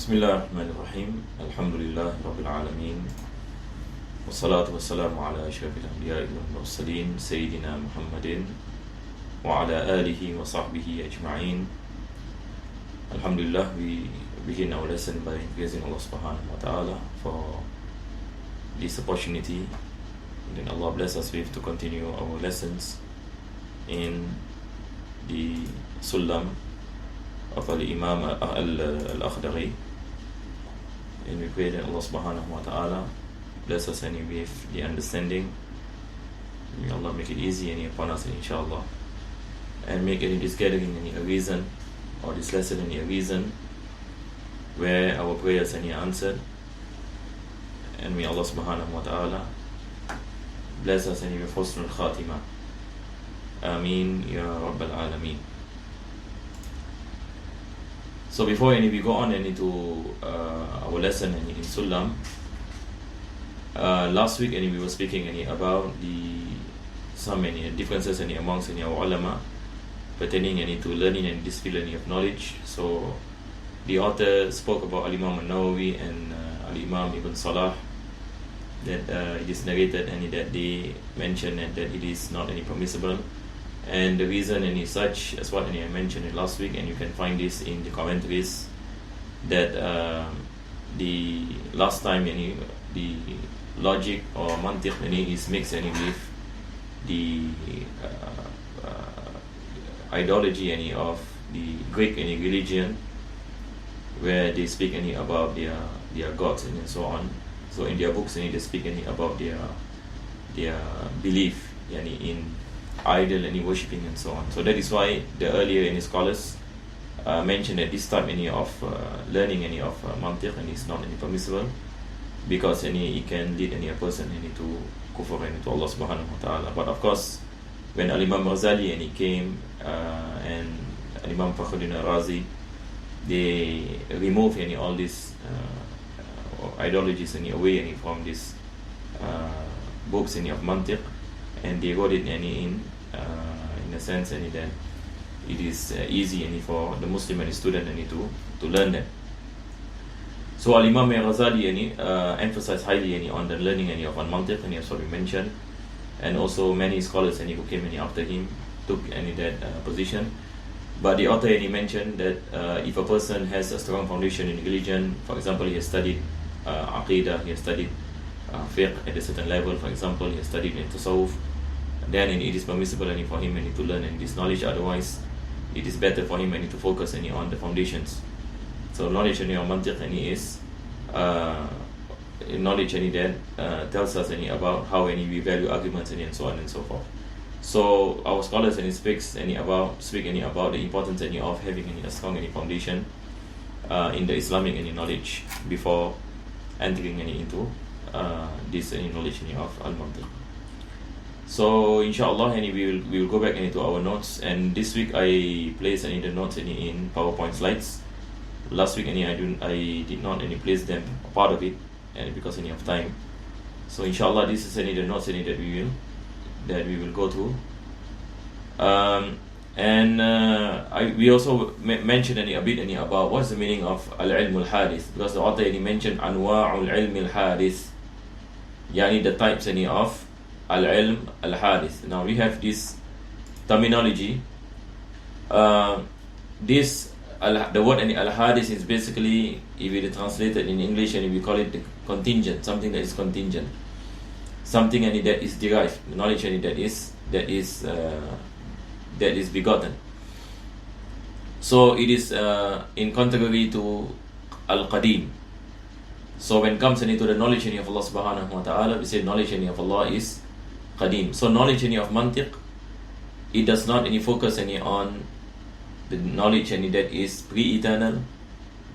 بسم الله الرحمن الرحيم الحمد لله رب العالمين والصلاة والسلام على أشرف الأنبياء والمرسلين سيدنا محمد وعلى آله وصحبه أجمعين. Alhamdulillah, we begin our lesson by praising Allah subhanahu wa ta'ala for this opportunity, and then Allah bless us with to continue our lessons in the Sullam of Al-Imam Al-Akhdari. And we pray that Allah subhanahu wa ta'ala bless us any with the understanding. May Allah make it easy any upon us, inshallah, and make any this gathering any a reason, or this lesson any a reason where our prayers any answered. And may Allah subhanahu wa ta'ala bless us any with husnul khatima. Ameen ya Rabbal Alameen. So before we go on into our lesson in Sullam, last week we were speaking about some differences amongst our ulama pertaining to learning and this field of knowledge. So the author spoke about Al-Imam Al-Nawawi and Al-Imam Ibn Salah, that it is narrated that they mentioned that it is not permissible. And the reason is such as what I mentioned last week, and you can find this in the commentaries, that the last time the logic or Mantiq is mixed with the ideology of the Greek religion, where they speak about their gods and so on. So in their books they speak about their belief in idol and worshipping and so on. So that is why the earlier scholars mentioned that this type of learning of Mantiq is not permissible, because it can lead a person to kufr and to Allah subhanahu wa ta'ala. But of course, when Al-Imam Ghazali came and Al-Imam Fakhruddin Razi, they remove all these ideologies away from these books of Mantiq, and they wrote it in a sense that it is easy for the Muslim and the student to learn that. So Al-Imam Ghazali emphasized highly on the learning of Mantiq, and that's what we mentioned. And also many scholars who came after him took that position. But the author mentioned that if a person has a strong foundation in religion, for example, he has studied Aqidah, he has studied fiqh at a certain level, for example, he has studied in Tasawwuf, then it is permissible for him to learn this knowledge. Otherwise, it is better for him to focus on the foundations. So knowledge of Mantiq is knowledge that tells us about how we value arguments and so on and so forth. So our scholars speak about the importance of having a strong foundation in the Islamic knowledge before entering into this knowledge of Al-Mantiq. So inshallah we will go back into our notes, and this week I placed the notes in PowerPoint slides. Last week I did not place them, part of it, and because of time. So inshallah this is the notes that we will go through. We also mentioned a bit about what's the meaning of al-ilm al-hadith, because the author mentioned anwa'ul ilm al-hadith, the types of al-ilm al-hadith. Now we have this terminology. The word al-hadith is basically, if it is translated in English, we call it the contingent, something that is contingent, something that is derived, knowledge that is begotten. So it is in contrary to al-qadim. So when it comes to the knowledge of Allah subhanahu wa ta'ala, we say knowledge of Allah is qadim. So knowledge of Mantiq, it does not focus on the knowledge that is pre-eternal,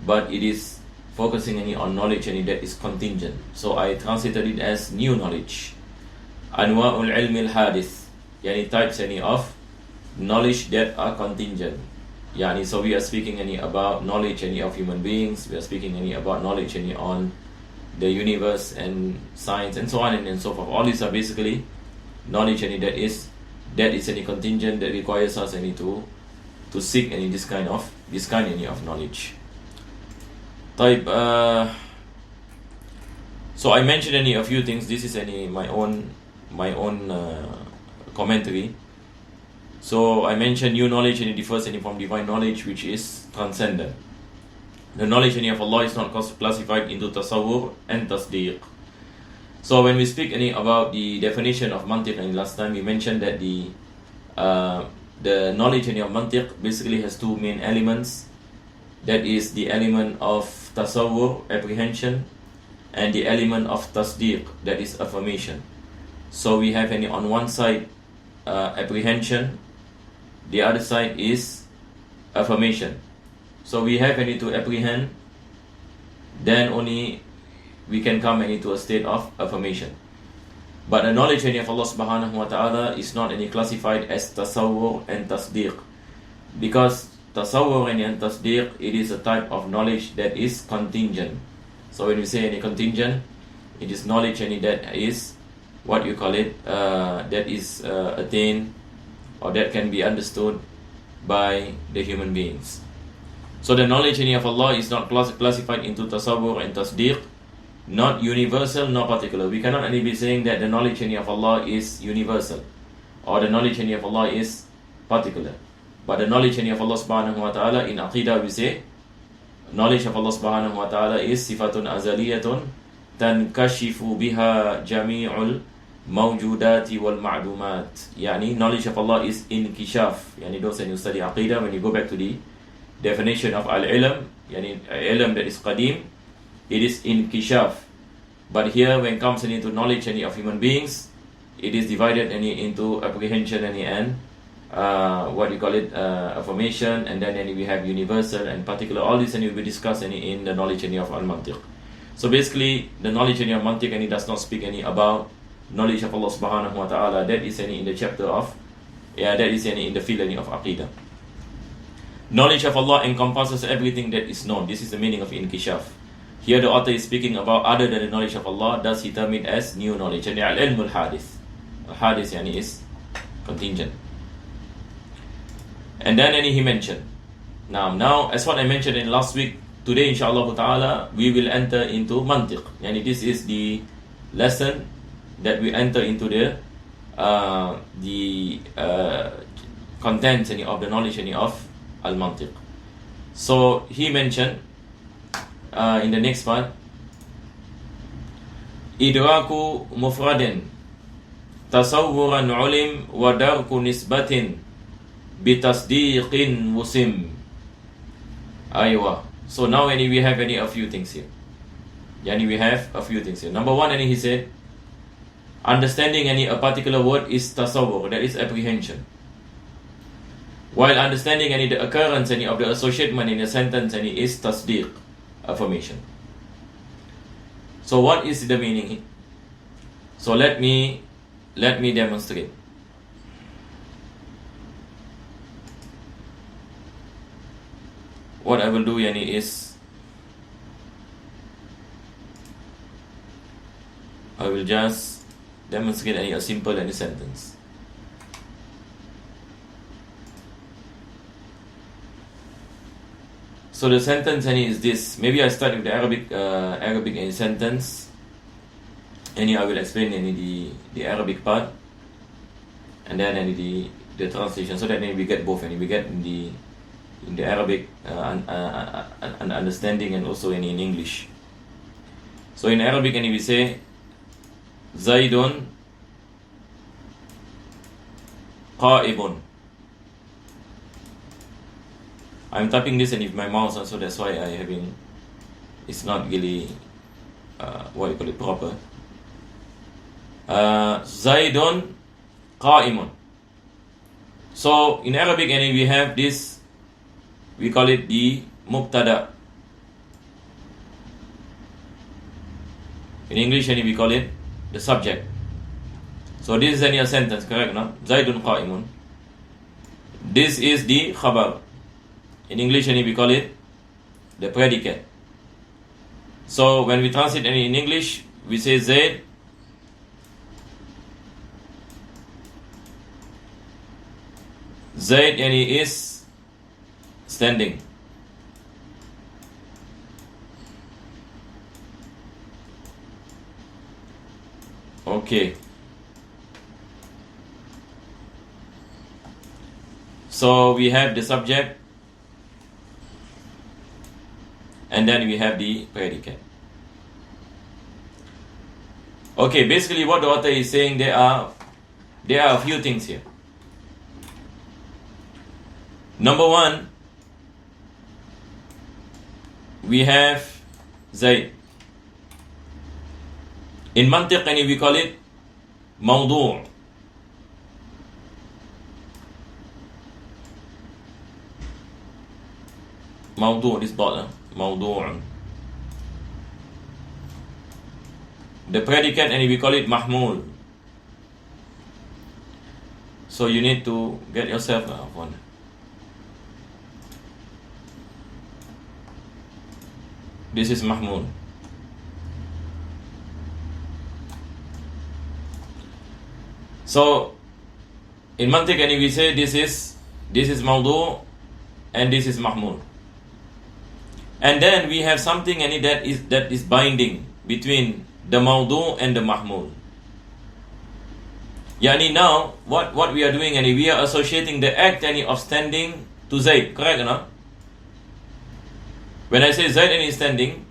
but it is focusing on knowledge that is contingent. So I translated it as new knowledge. Anwa'ul ilm al-hadith, types of knowledge that are contingent. So we are speaking about knowledge of human beings, we are speaking about knowledge on the universe and science and so on and so forth. All these are basically knowledge that is any contingent that requires us to seek this kind of knowledge. طيب, so I mentioned a few things. This is my own commentary. So I mentioned new knowledge and it differs from divine knowledge, which is transcendent. The knowledge of Allah is not classified into tasawwur and tasdeeq. So when we speak about the definition of Mantiq, and last time we mentioned that the knowledge of Mantiq basically has two main elements. That is the element of tasawwur, apprehension, and the element of tasdeeq, that is affirmation. So we have on one side apprehension, the other side is affirmation. So we have to apprehend, then only we can come into a state of affirmation. But the knowledge of Allah subhanahu wa ta'ala is not classified as tasawwur and tasdeeq, because tasawwur and tasdeeq, it is a type of knowledge that is contingent. So when we say contingent, it is knowledge that is what you call it, that is attained or that can be understood by the human beings. So the knowledge of Allah is not classified into tasawwur and tasdeeq, not universal, nor particular. We cannot only be saying that the knowledge of Allah is universal or the knowledge of Allah is particular. But the knowledge of Allah subhanahu wa ta'ala, in Aqidah we say, knowledge of Allah subhanahu wa ta'ala is sifatun azaliyatun tankashifu biha jami'ul mawjudati wal ma'dumat. Yani knowledge of Allah is inkishaf. Yani those who study Aqidah, when you go back to the definition of al-ilm, yani ilm that is qadim, it is inkishaf. But here when it comes into knowledge of human beings, it is divided into apprehension and what you call it, affirmation, and then we have universal and particular. All this will be discussed in the knowledge of al-Mantiq. So basically the knowledge of Mantiq does not speak about knowledge of Allah subhanahu wa ta'ala. That is in the chapter of, that is in the field of Aqidah. Knowledge of Allah encompasses everything that is known. This is the meaning of inkishaf. Here the author is speaking about other than the knowledge of Allah, thus he termed it as new knowledge. And al-ilm al-hadith. Al-hadith is contingent. And then he mentioned, now as what I mentioned in last week, today inshallah ta'ala we will enter into Mantiq. And this is the lesson that we enter into the contents of the knowledge of al-Mantiq. So he mentioned in the next part, idraku mufradin tasawwuran ulim wa darku nisbatin bitasdiqin musim. Aywa. So now we have a few things here. We have a few things here. Number one, he said, understanding a particular word is tasawwur, that is apprehension. While understanding the occurrence of the association in a sentence is tasdeeq, affirmation. So what is the meaning? So let me demonstrate. What I will do is I will just demonstrate a simple sentence. So the sentence is this. Maybe I start with the Arabic sentence. I will explain the Arabic part, and then the translation, so that we get both. We get in the Arabic an understanding, and also in English. So in Arabic, we say Zaidun qa'ibun. I'm typing this with my mouse, so that's why it's not really what you call it, proper. Zaidun qa'imun. So in Arabic, we have this, we call it the mubtada. In English, we call it the subject. So this is a sentence, correct? No? Zaidun qa'imun. This is the khabar. In English, we call it the predicate. So when we translate in English, we say Zaid is standing. Okay. So we have the subject, and then we have the predicate. Okay, basically what the author is saying, there are a few things here. Number one, we have Zayd. In Mantiq, we call it Mawdu'. Mawdu', this dot, Mawdu'. The predicate, and we call it Mahmul. So you need to get yourself one. This is Mahmul. So in Mantiq, we say this is Mawdu' and this is Mahmul. And then we have something that is binding between the Mawdu' and the Mahmul. Yani now what we are doing, we are associating the act of standing to Zayd, correct or not? When I say Zayd is standing,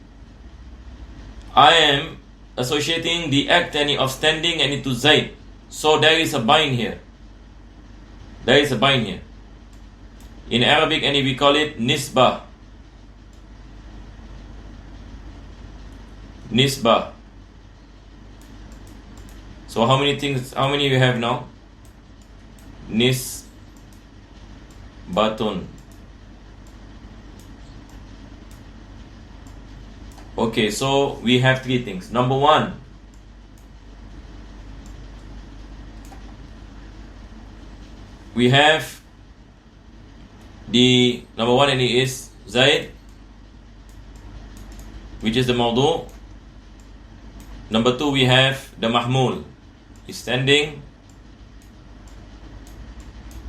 I am associating the act of standing to Zayd. So there is a bind here. There is a bind here. In Arabic, we call it nisbah. Nisbah. So how many we have now? Nisbatun. Okay, so we have three things. Number one, we have the number one, and it is Zayd, which is the Mawdu'. Number two, we have the Mahmul, is standing.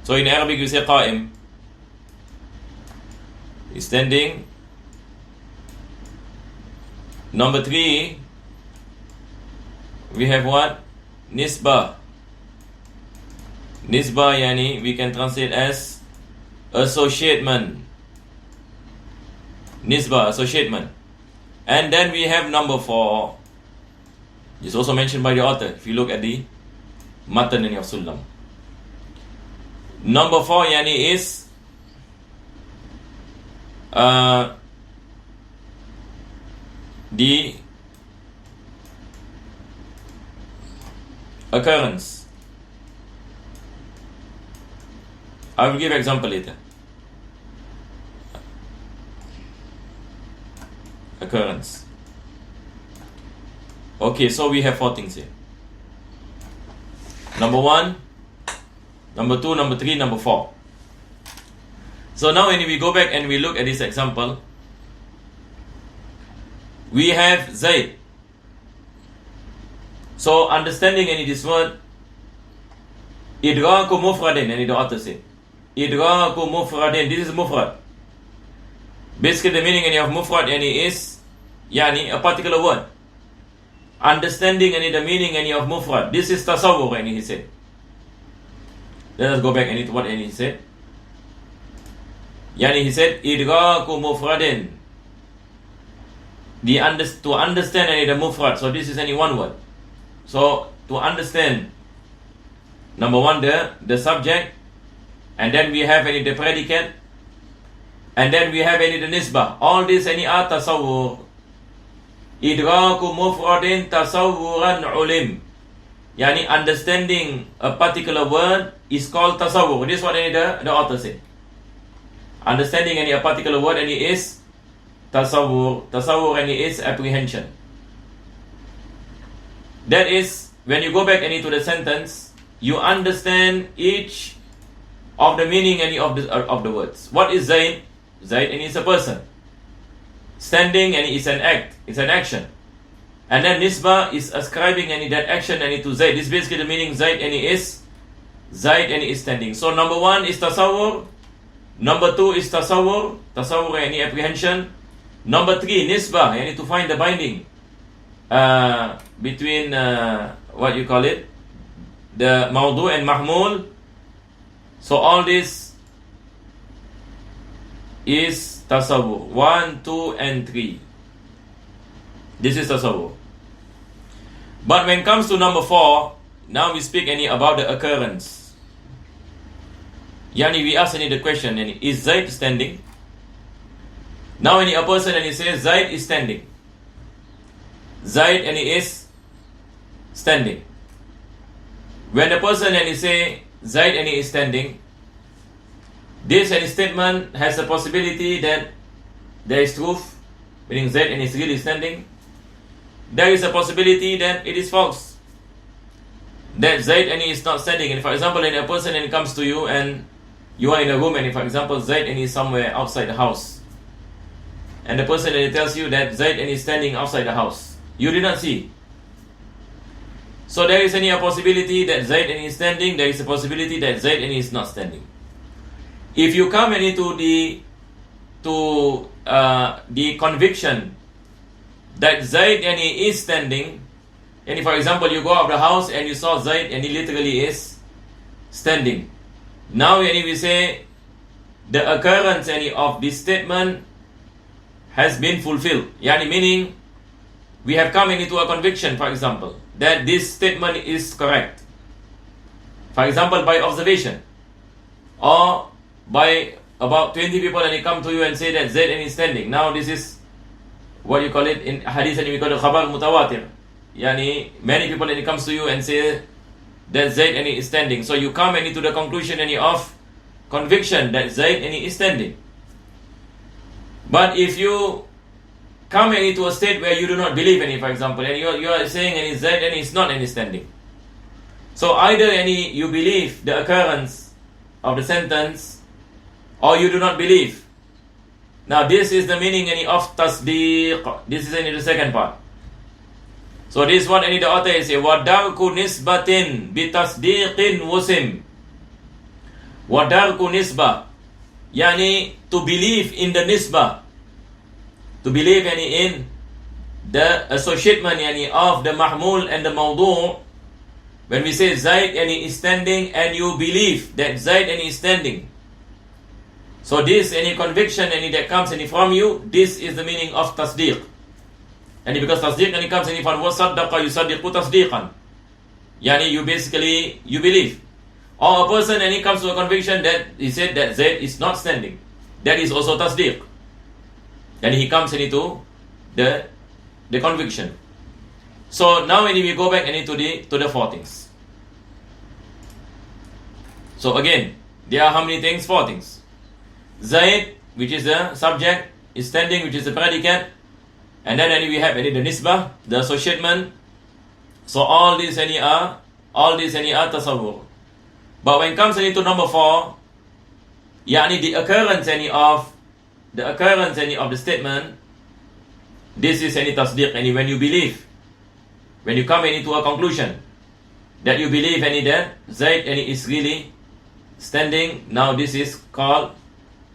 So in Arabic we say Qa'im, is standing. Number three, we have what? Nisbah. Nisbah, yani we can translate as associatement. Nisbah, associatement. And then we have number four. It's also mentioned by the author if you look at the Matan of Sullam. Number four, yani is the occurrence. I will give example later. Occurrence. Okay, so we have four things here. Number one, number two, number three, number four. So now when we go back and we look at this example, we have Zayd. So understanding this word, idraku mufradin, the author said. Idraku mufradin, this is mufrad. Basically the meaning of mufrad is a particular word. Understanding the meaning of mufrad. This is tasawwur, he said. Let us go back to what he said. He said, idraku mufradin. To understand the mufrad. So this is only one word. So to understand, number one, the subject, and then we have the predicate, and then we have the nisbah. All this are tasawwur. Idraku mufradin tasawwuran ulim. Yani understanding a particular word is called tasawwur. This is what the author said. Understanding a particular word is tasawwur. Tasawwur is apprehension. That is, when you go back to the sentence, you understand each of the meaning of the words. What is Zayd? Zayd is a person. Standing is an act, it's an action. And then nisbah is ascribing that action to Zayd. This is basically the meaning Zayd is standing. So number one is tasawwur. Number two is tasawwur. Tasawwur apprehension. Number three, nisbah, to find the binding between what you call it, the mawdu and mahmul. So all this is tasawwur. 1, 2 and 3. This is tasawwur. But when it comes to number 4, now we speak about the occurrence. Yani we ask the question, is Zaid standing? Now a person says Zaid is standing. Zaid is standing. When a person say Zaid is standing, this statement has a possibility that there is truth, meaning Zaid is really standing. There is a possibility that it is false, that Zaid is not standing. And for example, when a person comes to you and you are in a room, and for example Zaid is somewhere outside the house, and the person tells you that Zaid is standing outside the house, you did not see. So there is a possibility that Zaid is standing, there is a possibility that Zaid is not standing. If you come into the conviction that Zaid is standing, and for example you go out of the house and you saw Zaid and he literally is standing, now we say the occurrence of this statement has been fulfilled. Meaning we have come into a conviction, for example, that this statement is correct. For example, by observation, or by about 20 people and they come to you and say that Zaid is standing. Now this is what you call it in hadith, and we call it khabar mutawatir. Many people and it comes to you and say that Zaid is standing. So you come into the conclusion of conviction that Zaid is standing. But if you come into a state where you do not believe for example, and you are saying Zaid is not standing. So either you believe the occurrence of the sentence, or you do not believe. Now this is the meaning of tasdeeq. This is the second part. So this is what the author is saying. وَدَرْكُ نِسْبَةٍ بِتَصْدِيقٍ وُسِمٍ. وَدَرْكُ نِسْبَةٍ, to believe in the nisbah, to believe in the association of the mahmul and the mawdu'. When we say Zaid is standing and you believe that Zaid is standing, so this conviction that comes from you, this is the meaning of tasdeeq. And because tasdeeq comes from وَصَدَّقَ يُصَدِّقُ تَصْدِيقًا, you basically you believe. Or a person he comes to a conviction that he said that Zaid is not standing, that is also tasdeeq. And he comes into the conviction. So now when we go back into the 4 things. So again, there are how many things? 4 things. Zaid, which is the subject, is standing, which is the predicate, and then we have the nisbah, the association. So all these are tasawwur. But when it comes into number 4, the occurrence of the statement, this is tasdeeq. When you believe, when you come into a conclusion that you believe that Zaid is really standing, now this is called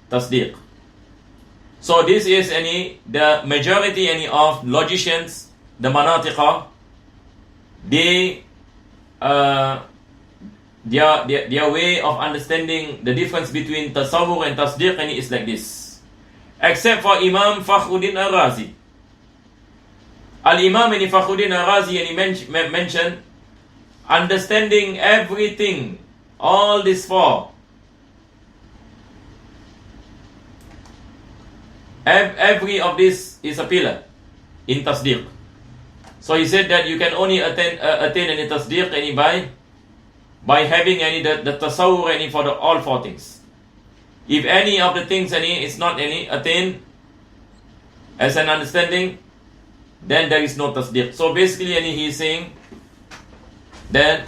tasdeeq. So this is the majority of logicians, the manatiqa, their way of understanding the difference between tasawwur and tasdeeq is like this. Except for Imam Fakhruddin al-Razi. Al-Imam Fakhruddin al-Razi mentioned understanding everything, all these 4. Every of this is a pillar in tasdeeq. So he said that you can only attain any tasdeeq by having the tasawwur for all 4 things. If any of the things is not attained as an understanding, then there is no tasdeeq. So basically he is saying that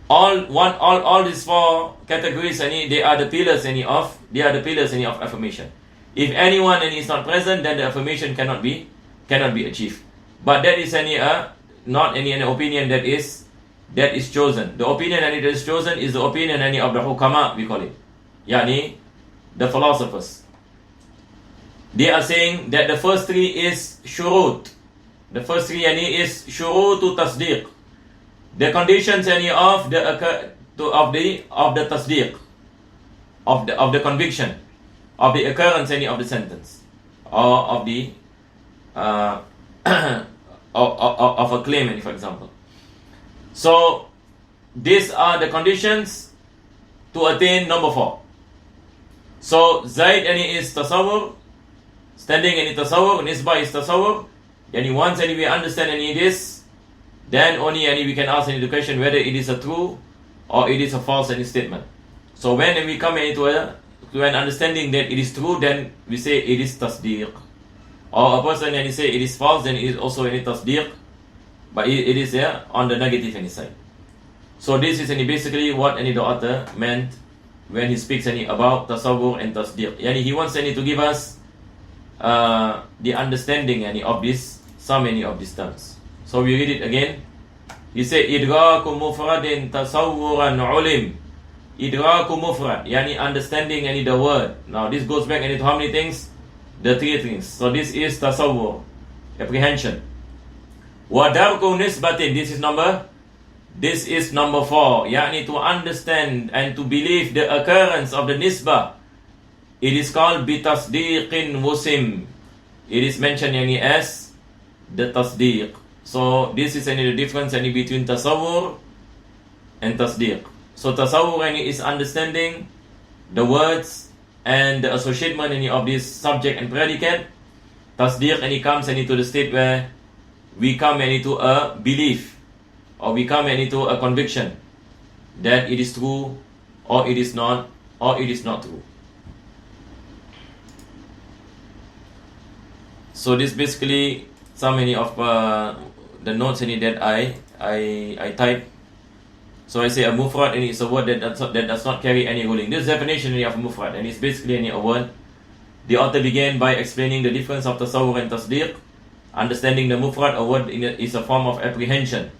all these 4 categories they are the pillars of affirmation. If anyone is not present, then the affirmation cannot be achieved. But that is not any opinion that is chosen. The opinion that is chosen is the opinion of the hukama, we call it. The philosophers. They are saying that the first 3 is shurut. The first 3 is shurutu tasdeeq. the conditions any of the tasdeeq, of the conviction, of the occurrence any of the sentence, or of the of a claim, any, for example. So these are the conditions to attain number 4. So Zaid any is tasawwur, standing any tasawwur, nisbah is tasawwur. Yani once any we understand any this, then only any we can ask any the question whether it is a true or it is a false any statement. So when we come into to an understanding that it is true, then we say it is tasdeeq. Or a person and he say it is false, then it is also any tasdeeq, but it is on the negative any side. So this is any basically what any the author meant when he speaks any about tasawwur and tasdeeq. Yani he wants any to give us the understanding any of this, some any of these terms. So we read it again. He said idraku mufradin tasawwuran ulim. Idraku mufrad, yani understanding any the word. Now this goes back any to how many things? The 3 things. So this is tasawwur, apprehension. Wa darku nisbatin, this is number 4. Yani to understand and to believe the occurrence of the nisbah. It is called bitasdiqin wusim. It is mentioned yani as the tasdiq. So this is any the difference any between tasawwur and tasdiq. So tasawwur any is understanding the words and the association any of this subject and predicate. Tasdiq any comes any to the state where we come any to a belief, or we come any to a conviction that it is true or it is not true. So this basically some many of the notes any that I type. So I say a mufrad and it's a word that does not carry any ruling. This definition of mufrad, and it's basically a word. The author began by explaining the difference of tasawwur and tasdeeq. Understanding the mufrad, a word is a form of apprehension,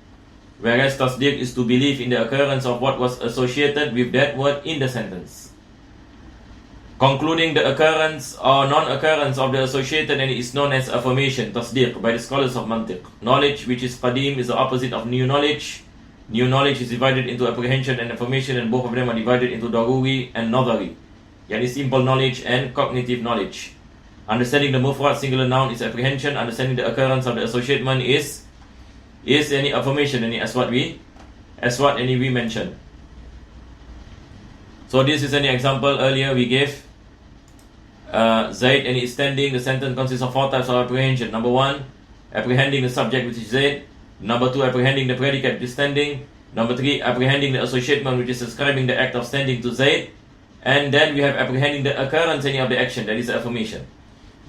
whereas tasdeeq is to believe in the occurrence of what was associated with that word in the sentence. Concluding the occurrence or non-occurrence of the associated and is known as affirmation, tasdeeq, by the scholars of Mantiq. Knowledge which is qadim is the opposite of new knowledge. New knowledge is divided into apprehension and affirmation, and both of them are divided into daruri and nadari, yani simple knowledge and cognitive knowledge. Understanding the mufrad singular noun is apprehension. Understanding the occurrence of the association is any affirmation, any as what we mentioned. So this is any example earlier we gave. Zaid and is standing. The sentence consists of 4 types of apprehension. Number 1, apprehending the subject which is Zaid. Number 2, apprehending the predicate which is standing. Number 3, apprehending the association which is ascribing the act of standing to Zaid. And then we have apprehending the occurrence any of the action, that is affirmation.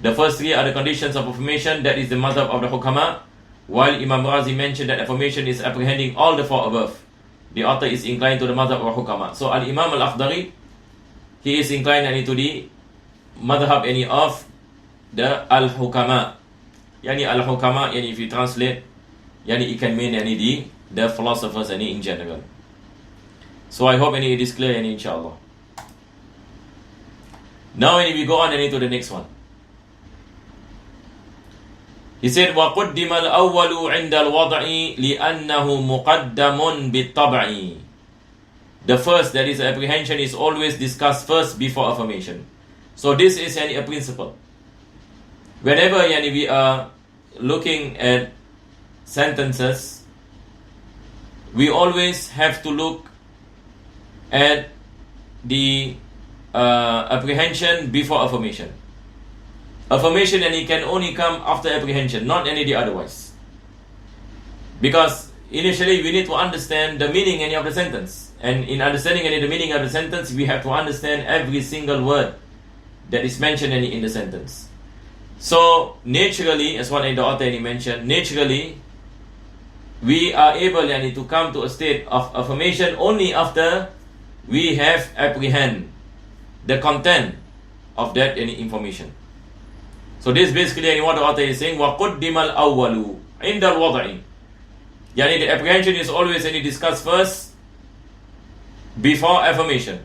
The first 3 are the conditions of affirmation, that is the madhab of the hukama, while Imam Razi mentioned that affirmation is apprehending all the 4 above. The author is inclined to the madhab of hukama. So Al-Imam Al-Akhdari, he is inclined any to the madhab any of the Al-Hukama. Yani Al-Hukama, yani if you translate, yani it can mean any the philosophers any in general. So I hope any it is clear any inshallah. Now any we go on any to the next one. He said وَقُدِّمَ الْأَوَّلُ عِنْدَ الْوَضْعِ لِأَنَّهُ مُقَدَّمٌ بِالطَّبْعِ. The first, that is apprehension, is always discussed first before affirmation. So this is a principle. Whenever we are looking at sentences, we always have to look at the apprehension before affirmation. Affirmation and it can only come after apprehension, not any the otherwise. Because initially we need to understand the meaning any of the sentence. And in understanding any the meaning of the sentence, we have to understand every single word that is mentioned any in the sentence. So naturally, as what the author mentioned, naturally we are able to come to a state of affirmation only after we have apprehend the content of that any information. So this basically what the author is saying, وَقُدِّمَ الْأَوَّلُ عِنْدَ الْوَضْعِ. The apprehension is always discussed first before affirmation.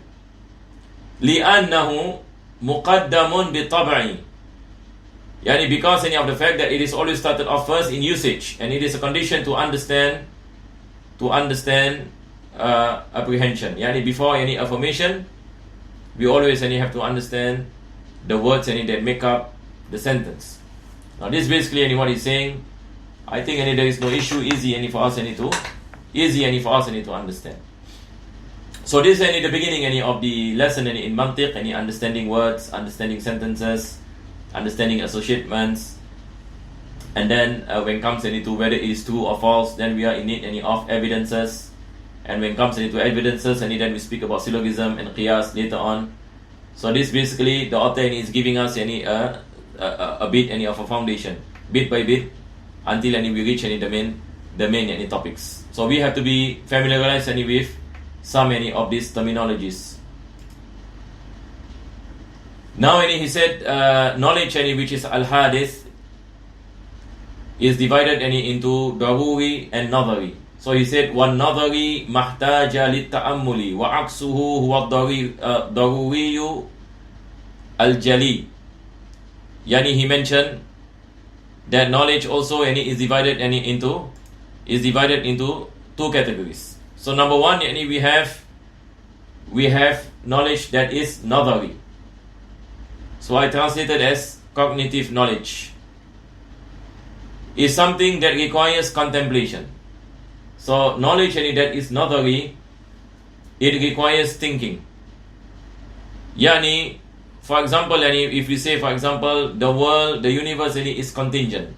لِأَنَّهُ مُقَدَّمٌ بِالطَّبْعِ. Because of the fact that it is always started off first in usage, and it is a condition to understand to understand apprehension. Yani before any affirmation, we always have to understand the words that make up the sentence. Now this basically what he's saying. I think there is no issue, easy for us to understand. So this is the beginning of the lesson in Mantiq, understanding words, understanding sentences, understanding associatements, and then when it comes to whether it is true or false, then we are in need of evidences, and when it comes to evidences, then we speak about syllogism and qiyas later on. So this basically the author is giving us a bit of a foundation, bit by bit, until we reach the main topics. So we have to be familiarized with some of these terminologies. Now he said knowledge which is al-hadith is divided into daruri and nadari. So he said one nadari mahtaja lit-ta'ammuli wa aksuhu huwa daruriyu al-jali. Yani he mentioned that knowledge also is divided into two categories. So number one, we have knowledge that is nadari. So I translated as cognitive knowledge. Is something that requires contemplation. So knowledge that is nadari, it requires thinking. Yani, for example, if we say, for example, the world, the universe is contingent.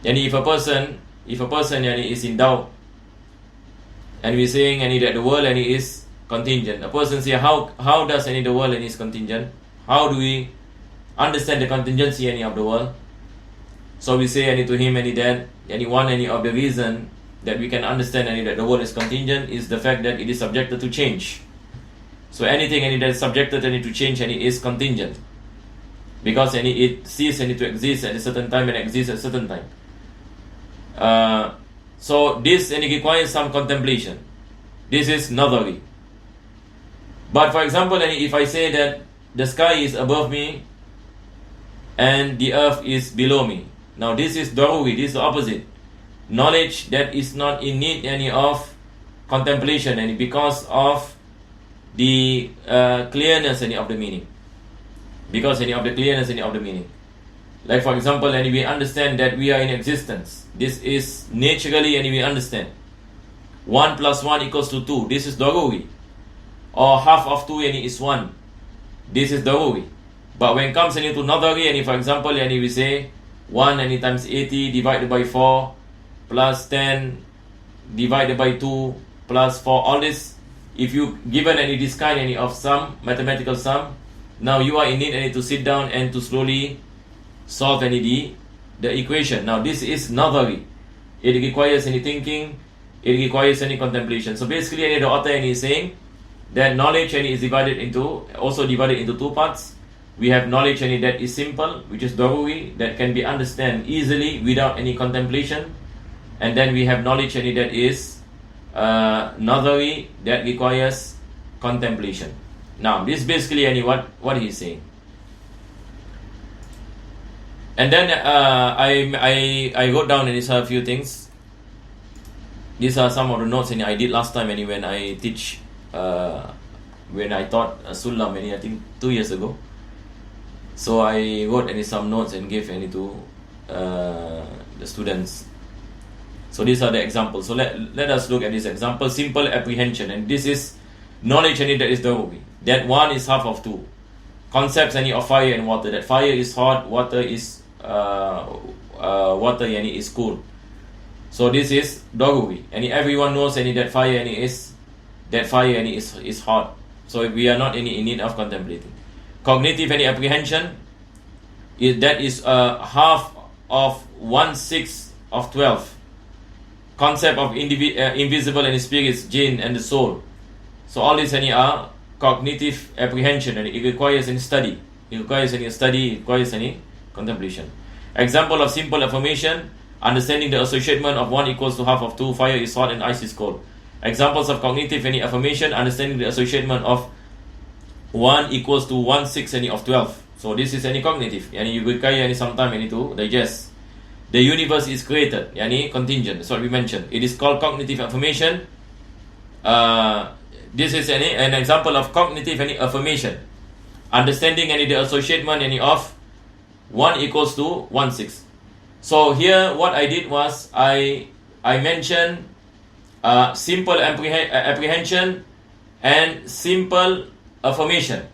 Yani if a person is in doubt, and we're saying that the world is contingent. A person say, how does the world is contingent? How do we understand the contingency of the world? So we say to him that one of the reason that we can understand that the world is contingent is the fact that it is subjected to change. So anything that is subjected to change is contingent, because it ceases to exist at a certain time and exists at a certain time. So this requires some contemplation. This is nadari. But for example, if I say that the sky is above me and the earth is below me, now this is daruri, this is the opposite. Knowledge that is not in need of contemplation, because of the clearness of the meaning. Because of the clearness of the meaning. Like for example, we understand that we are in existence. This is naturally, we understand. 1 plus 1 equals to 2. This is daruri. Or half of 2 is 1. This is daruri. But when it comes to nadari, for example, we say 1 times 80 divided by 4 plus 10 divided by 2 plus 4. All this, if you given this kind of sum, mathematical sum, now you are in need to sit down and to slowly solve the equation. Now this is nadari. It requires thinking, it requires contemplation. So basically the author is saying that knowledge is divided into two parts. We have knowledge that is simple, which is daruri, that can be understood easily without any contemplation. And then we have knowledge that is nadari, that requires contemplation. Now this is basically what he is saying. And then I wrote down a few things. These are some of the notes I did last time when I teach, when I taught Sullam I think 2 years ago. So I wrote some notes and gave to the students. So these are the examples. So let us look at this example. Simple apprehension, and this is knowledge that is daruri. That 1 is half of 2. Concepts of fire and water. That fire is hot, water is is cool. So this is daruri, and everyone knows that fire is hot. So we are not in need of contemplating. Cognitive apprehension is half of 1/6 of 12. Concept of invisible and spirits, jinn and the soul. So all these are cognitive apprehension, and it requires study. It requires contemplation. Example of simple affirmation: understanding the association of 1 equals to half of 2, fire is hot and ice is cold. Examples of cognitive affirmation: understanding the association of 1 equals to 1/6 of 12. So this is cognitive, and you require some time to digest. the universe is created, yani contingent. That's what we mentioned. It is called cognitive affirmation. This is an example of cognitive affirmation. Understanding the association of 1 equals to 1/6. So here what I did was I mentioned simple apprehension and simple affirmation.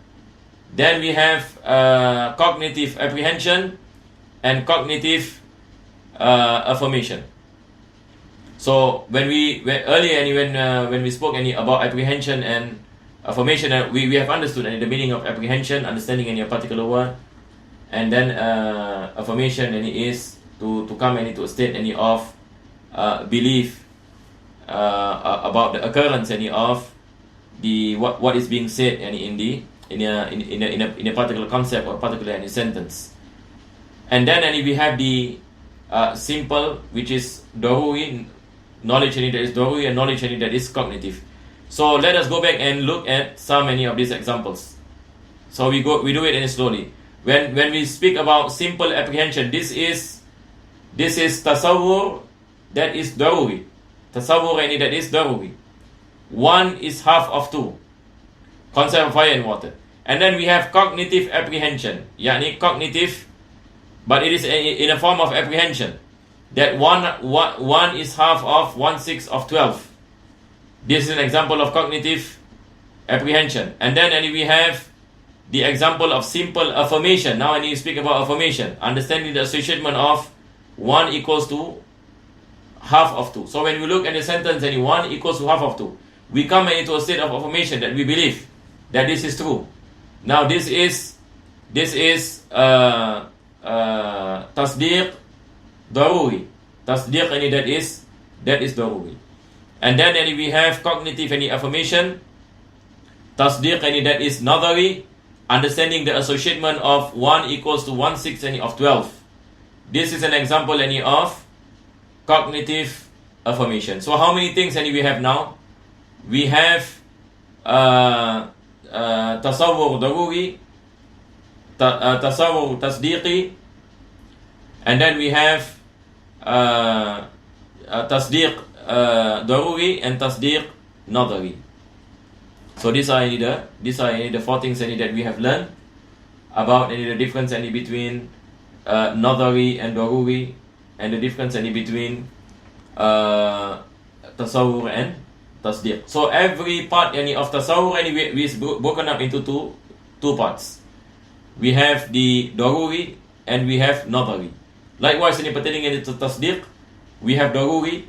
Then we have cognitive apprehension and cognitive affirmation. So when we spoke about apprehension and affirmation, we have understood the meaning of apprehension, understanding a particular word, and then affirmation is to come into a state of belief about the occurrence of the what is being said in a particular concept or particular sentence. And then we have the simple, which is daruri, knowledge that is daruri, and knowledge that is cognitive. So let us go back and look at some of these examples. So we do it slowly. When we speak about simple apprehension, this is tasawwur that is daruri. Tasawwur that is daruri. 1 is half of 2. Concept of fire and water. And then we have cognitive apprehension, yani cognitive, but it is in a form of apprehension. That one is half of 1/6 of 12. This is an example of cognitive apprehension. And then we have the example of simple affirmation. Now I need to speak about affirmation. Understanding the association of 1 equals to half of 2. So when we look at the sentence 1 equals to half of 2, we come into a state of affirmation that we believe that this is true. Now this is tasdiq daruri. Tasdiq that is daruri. And then we have cognitive affirmation. Tasdiq that is nadari, understanding the association of 1 equals to 1/6 of 12. This is an example of cognitive affirmation. So how many things we have now? We have tasawwur daruri, tasawwur tasdiqi, and then we have tasdiq daruri and tasdiq nadari. So these are the 4 things that we have learned about the difference between nadari and daruri, and the difference between tasawwur and tasdiq. So every part of tasawwur is broken up into two parts. We have the daruri and we have nadari. Likewise, pertaining to tasdiq, we have daruri,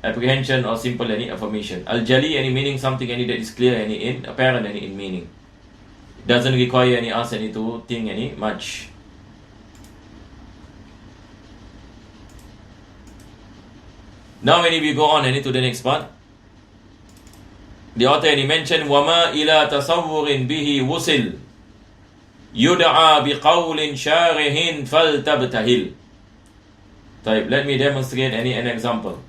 apprehension or simple affirmation. Al-jali meaning something that is clear in apparent in meaning. It doesn't require us to think much. Now when we go on to the next part, the author mentioned وَمَا إِلَى تَصَوُّرٍ بِهِ وُصِلٍ يُدْعَى بِقَوْلٍ شَارِهٍ فَلْتَبْتَهِلْ. Let me demonstrate an example.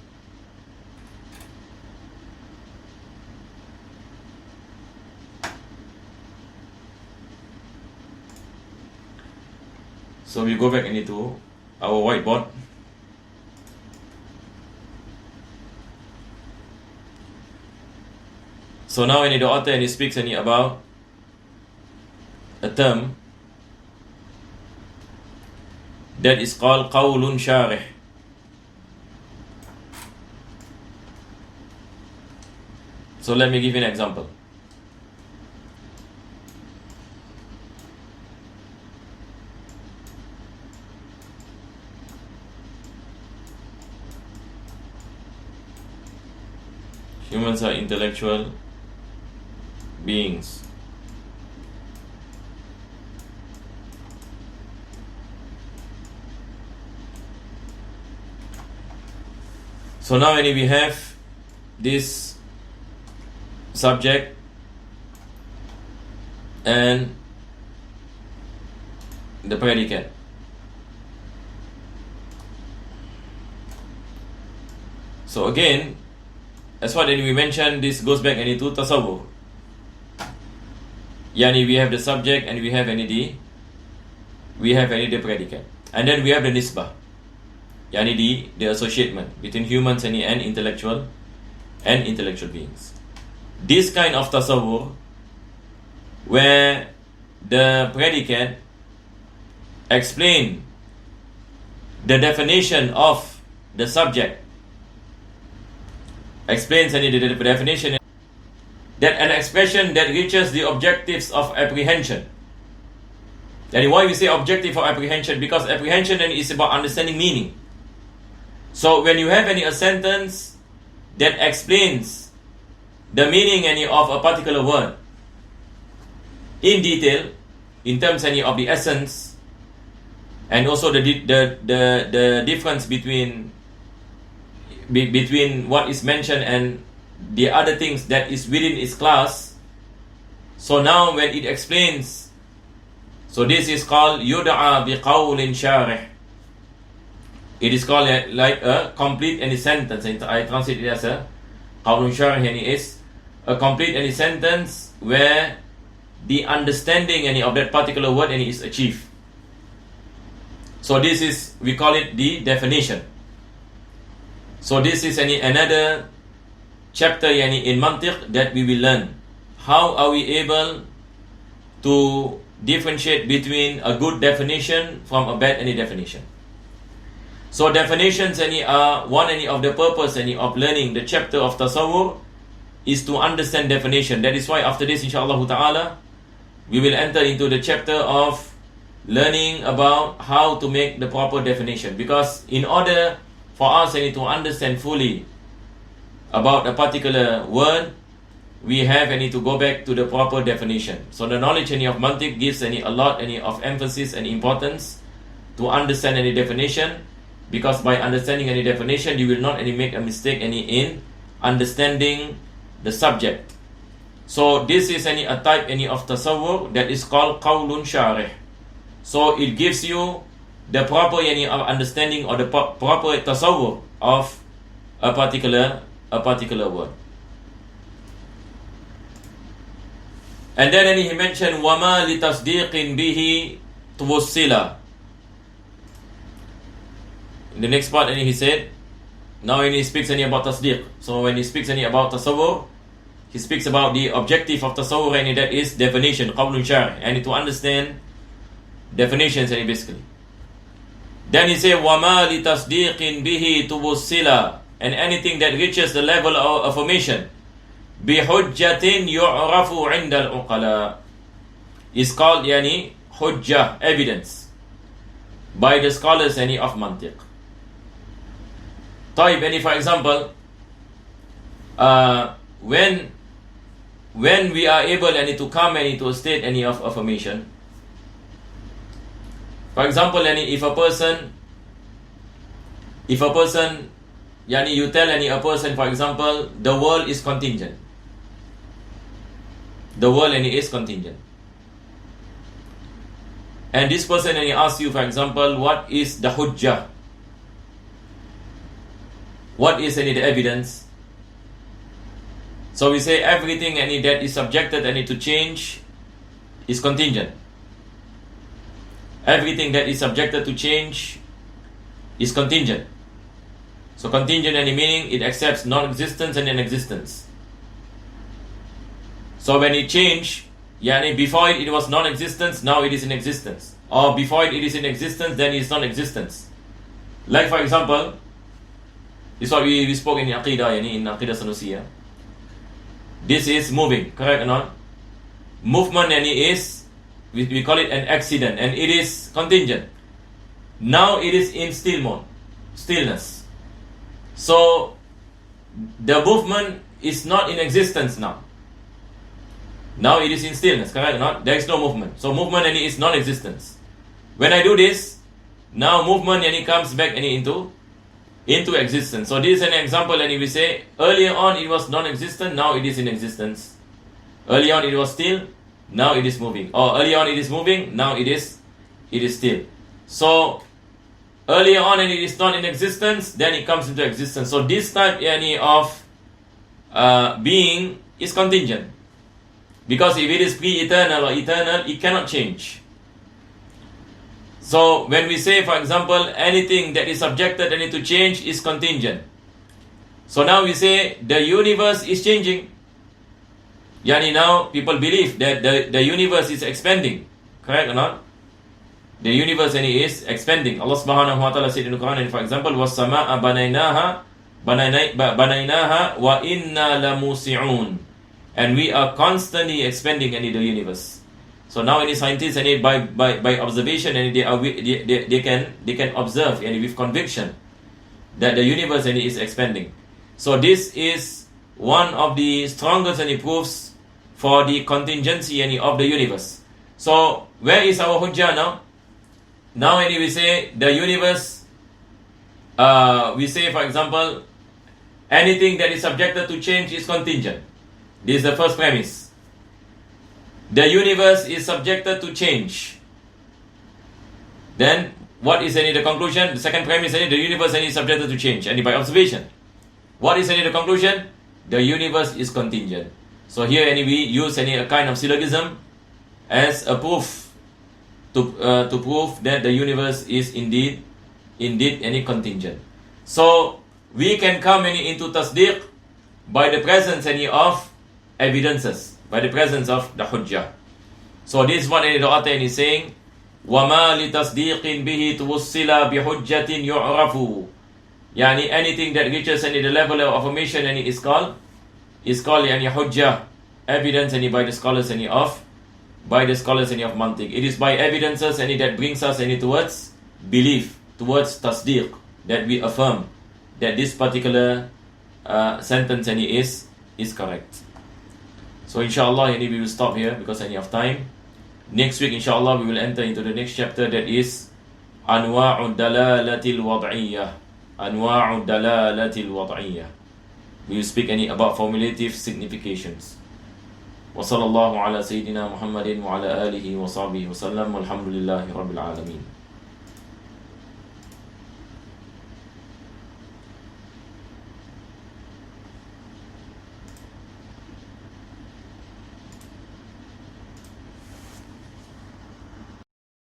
So we go back into our whiteboard. So now the author speaks about a term that is called qawlun sharih. So let me give you an example. Humans are intellectual beings. So now we have this subject and the predicate. So again, as what we mentioned, this goes back into tasawwur. Yani we have the subject and we have the predicate, and then we have the nisbah. yani the association between humans and intellectual beings. This kind of tasawwur, where the predicate explain the definition of the subject, explains any the definition, that an expression that reaches the objectives of apprehension. And why we say objective of apprehension? Because apprehension is about understanding meaning. So when you have a sentence that explains the meaning of a particular word in detail, in terms of the essence, and also the difference between what is mentioned and the other things that is within its class. So now when it explains, so this is called yud'a biqawlin sharih. It is called like a complete sentence. I translate it as a qawlun sharih, and it is a complete sentence where the understanding of that particular word is achieved. So this is, we call it the definition. So this is another chapter in Mantiq that we will learn. How are we able to differentiate between a good definition from a bad definition? So definitions are one of the purpose of learning the chapter of tasawwur is to understand definition. That is why after this, inshallah ta'ala, we will enter into the chapter of learning about how to make the proper definition. Because in order for us to understand fully about a particular word, we have to go back to the proper definition. So the knowledge of Mantiq gives a lot of emphasis and importance to understand any definition, because by understanding any definition, you will not make a mistake in understanding the subject. So this is a type of tasawwur that is called qawlun sharih. So it gives you the proper understanding or the proper tasawwur of a particular word. And then he mentioned wama litasdiqin bihi tuwassila. In the next part, he said, now when he speaks about tasdiq, so when he speaks about tasawwur, he speaks about the objective of tasawwur, and that is definition, qawlun sharih, and to understand definitions basically. Then he said wama litasdiqin bihi tuwassila, and anything that reaches the level of affirmation bihujjatin yu'rafu 'inda al-uqala is called hujjah, evidence, by the scholars of Mantiq. For example, when we are able to come to a state of affirmation. For example, if a person you tell a person, for example, the world is contingent. The world is contingent. And this person asks you, for example, what is the hujjah? What is the evidence? So we say everything that is subjected to change is contingent. Everything that is subjected to change is contingent. So contingent meaning it accepts non-existence and existence. So when it changed, before it was non-existence, now it is in existence. Or before it is in existence, then it is non-existence. Like for example, this is what we spoke in Aqidah, in Aqidah Sanusiyah. This is moving, correct or not? Movement is, we call it an accident, and it is contingent. Now it is in still mode, stillness. So the movement is not in existence now. Now it is in stillness, correct or not? There is no movement. So movement is non-existence. When I do this, now movement comes back into existence. So this is an example, we say earlier on it was non-existent, now it is in existence. Earlier on it was still, now it is moving. Or earlier on it is moving, now it is still. So earlier on it is not in existence, then it comes into existence. So this type of being is contingent. Because if it is pre-eternal or eternal, it cannot change. So when we say, for example, anything that is subjected any to change is contingent. So now we say the universe is changing. Yani now people believe that the universe is expanding. Correct or not? The universe is expanding. Allah subhanahu wa ta'ala said in the Quran, for example, وَالسَّمَاءَ بَنَيْنَاهَا وَإِنَّا لَمُوسِعُونَ. And we are constantly expanding the universe. So now any scientists by observation they can observe with conviction that the universe is expanding. So this is one of the strongest proofs for the contingency of the universe. So where is our hujjah now? Now we say the universe, we say for example, anything that is subjected to change is contingent. This is the first premise. The universe is subjected to change. Then what is the conclusion? The second premise, the universe is subjected to change, and by observation. What is the conclusion? The universe is contingent. So here we use a kind of syllogism as a proof to prove that the universe is indeed contingent. So we can come into tasdeeq by the presence of evidences, by the presence of the hujjah. So this is what the author is saying, وَمَا لِتَصْدِيقٍ بِهِ تُوَصِّلَ بِحُجَّةٍ يُعْرَفُ. Yani anything that reaches the level of affirmation is called hujjah, evidence by the scholars of Mantiq. It is by evidences that brings us towards belief, towards tasdeeq, that we affirm that this particular sentence is correct. So inshallah we will stop here because of time. Next week inshallah we will enter into the next chapter, that is Anwa'u Dalalatil Wad'iyyah. Anwa'u Dalalatil Wad'iyyah. We will speak about formulative significations. وصلى الله على سيدنا محمد وعلى آله وصحبه وسلم والحمد لله رب العالمين.